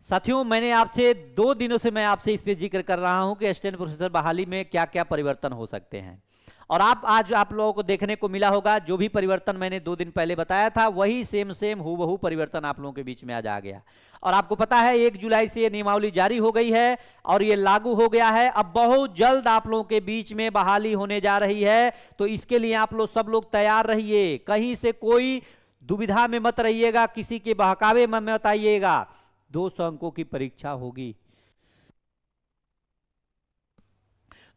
साथियों, मैंने आपसे 2 दिनों से मैं आपसे इस पे जिक्र कर रहा हूं कि असिस्टेंट प्रोफेसर बहाली में क्या क्या परिवर्तन हो सकते हैं। और आज आप लोगों को देखने को मिला होगा, जो भी परिवर्तन मैंने 2 दिन पहले बताया था वही सेम हूबहू परिवर्तन आप लोगों के बीच में आज आ गया। और आपको पता है 1 जुलाई से ये नियमावली जारी हो गई है और ये लागू हो गया है। अब बहुत जल्द आप लोगों के बीच में बहाली होने जा रही है, तो इसके लिए आप लोग सब लोग तैयार रहिए। कहीं से कोई दुविधा में मत रहिएगा, किसी के बहकावे में मत आइएगा। 200 अंकों की परीक्षा होगी,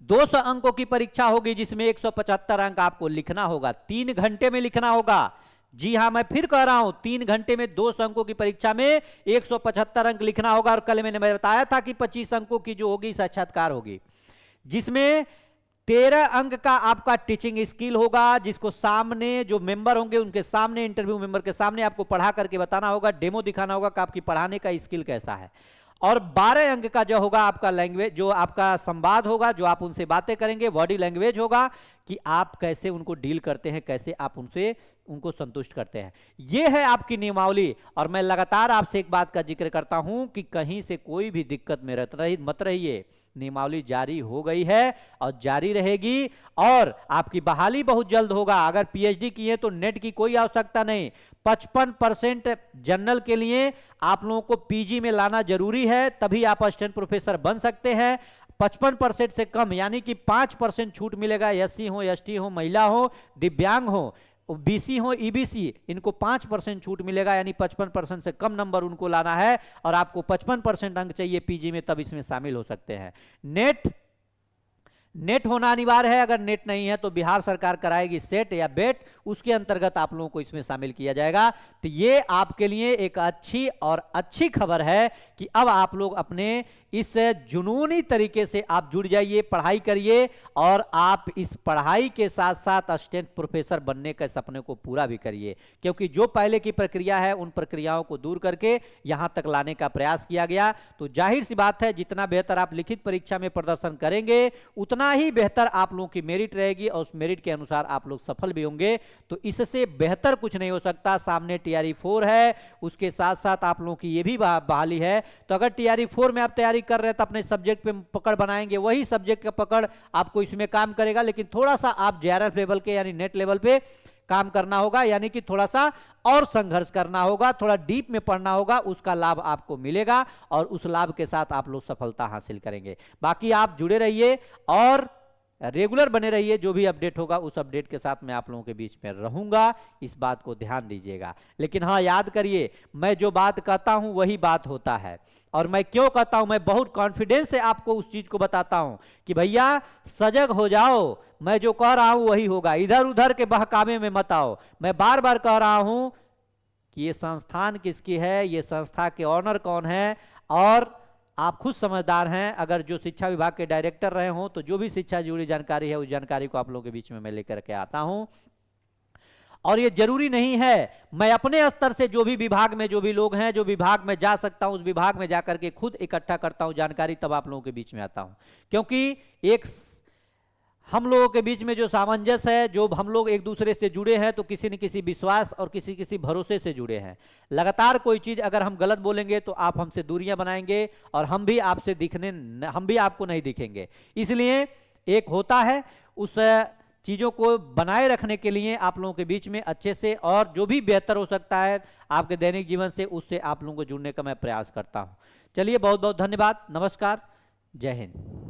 200 अंकों की परीक्षा होगी, जिसमें 175 अंक आपको लिखना होगा। 3 घंटे में लिखना होगा। जी हां, मैं फिर कह रहा हूं, 3 घंटे में 200 अंकों की परीक्षा में 175 अंक लिखना होगा। और कल मैंने बताया था कि 25 अंकों की जो होगी साक्षात्कार होगी, जिसमें 13 अंक का आपका टीचिंग स्किल होगा, जिसको सामने जो मेंबर होंगे उनके सामने, इंटरव्यू मेंबर के सामने आपको पढ़ा करके बताना होगा, डेमो दिखाना होगा कि आपकी पढ़ाने का स्किल कैसा है। और 12 अंक का जो होगा आपका लैंग्वेज, जो आपका संवाद होगा, जो आप उनसे बातें करेंगे, बॉडी लैंग्वेज होगा कि आप कैसे उनको डील करते हैं, कैसे आप उनको संतुष्ट करते हैं। यह है आपकी नियमावली। और मैं लगातार आपसे एक बात का जिक्र करता हूं कि कहीं से कोई भी दिक्कत में मत रहिए। नियमावली जारी हो गई है और जारी रहेगी, और आपकी बहाली बहुत जल्द होगा। अगर पीएचडी की है तो नेट की कोई आवश्यकता नहीं। 55% जनरल के लिए आप लोगों को पीजी में लाना जरूरी है, तभी आप असिस्टेंट प्रोफेसर बन सकते हैं। 55% से कम यानी कि 5% छूट मिलेगा। एससी हो, एसटी हो, महिला हो, दिव्यांग हो, बीसी हो, ईबीसी, इनको 5% छूट मिलेगा, यानी 55% से कम नंबर उनको लाना है। और आपको 55% अंक चाहिए पीजी में, तब इसमें शामिल हो सकते हैं। नेट होना अनिवार्य है। अगर नेट नहीं है तो बिहार सरकार कराएगी सेट या बेट, उसके अंतर्गत आप लोगों को इसमें शामिल किया जाएगा। तो ये आपके लिए एक अच्छी खबर है कि अब आप लोग अपने इस जुनूनी तरीके से आप जुड़ जाइए, पढ़ाई करिए, और आप इस पढ़ाई के साथ साथ असिस्टेंट प्रोफेसर बनने के सपने को पूरा भी करिए। क्योंकि जो पहले की प्रक्रिया है, उन प्रक्रियाओं को दूर करके यहां तक लाने का प्रयास किया गया। तो जाहिर सी बात है, जितना बेहतर आप लिखित परीक्षा में प्रदर्शन करेंगे, उतना ही बेहतर आप लोगों की मेरिट रहेगी, और उस मेरिट के अनुसार आप लोग सफल भी होंगे। तो इससे बेहतर कुछ नहीं हो सकता। सामने टीआरई 4 है, उसके साथ साथ आप लोगों की ये भी बहाली है। तो अगर टीआरई 4 में आप तैयारी कर रहे हैं तो अपने सब्जेक्ट पे पकड़ बनाएंगे, वही सब्जेक्ट का पकड़ आपको इसमें काम करेगा। लेकिन थोड़ा सा आप जेआरएफ लेवल के यानी नेट लेवल पे काम करना होगा, यानी कि थोड़ा सा और संघर्ष करना होगा, थोड़ा डीप में पढ़ना होगा, उसका लाभ आपको मिलेगा और उस लाभ के साथ आप लोग सफलता हासिल करेंगे। बाकी आप जुड़े रहिए और रेगुलर बने रहिए। जो भी अपडेट होगा उस अपडेट के साथ मैं आप लोगों के बीच में रहूंगा, इस बात को ध्यान दीजिएगा। लेकिन हाँ, याद करिए, मैं जो बात कहता हूं वही बात होता है। और मैं क्यों कहता हूं, मैं बहुत कॉन्फिडेंस से आपको उस चीज को बताता हूं कि भैया सजग हो जाओ, मैं जो कह रहा हूं वही होगा, इधर उधर के बहकावे में मत आओ। मैं बार बार कह रहा हूं कि ये संस्थान किसकी है, ये संस्था के ऑनर कौन है, और आप खुद समझदार हैं। अगर जो शिक्षा विभाग के डायरेक्टर रहे हों तो जो भी शिक्षा जुड़ी जानकारी है, उस जानकारी को आप लोगों के बीच में मैं लेकर के आता हूं। और ये जरूरी नहीं है, मैं अपने स्तर से जो भी विभाग में जो भी लोग हैं, जो विभाग में जा सकता हूं, उस विभाग में जाकर के खुद इकट्ठा करता हूं जानकारी, तब आप लोगों के बीच में आता हूं। क्योंकि एक हम लोगों के बीच में जो सामंजस्य है, जो हम लोग एक दूसरे से जुड़े हैं, तो किसी न किसी विश्वास और किसी किसी भरोसे से जुड़े हैं। लगातार कोई चीज अगर हम गलत बोलेंगे तो आप हमसे दूरियां बनाएंगे, और हम भी आपको नहीं दिखेंगे। इसलिए एक होता है, उस चीजों को बनाए रखने के लिए आप लोगों के बीच में अच्छे से, और जो भी बेहतर हो सकता है आपके दैनिक जीवन से, उससे आप लोगों को जुड़ने का मैं प्रयास करता हूं। चलिए, बहुत बहुत धन्यवाद, नमस्कार, जय हिंद।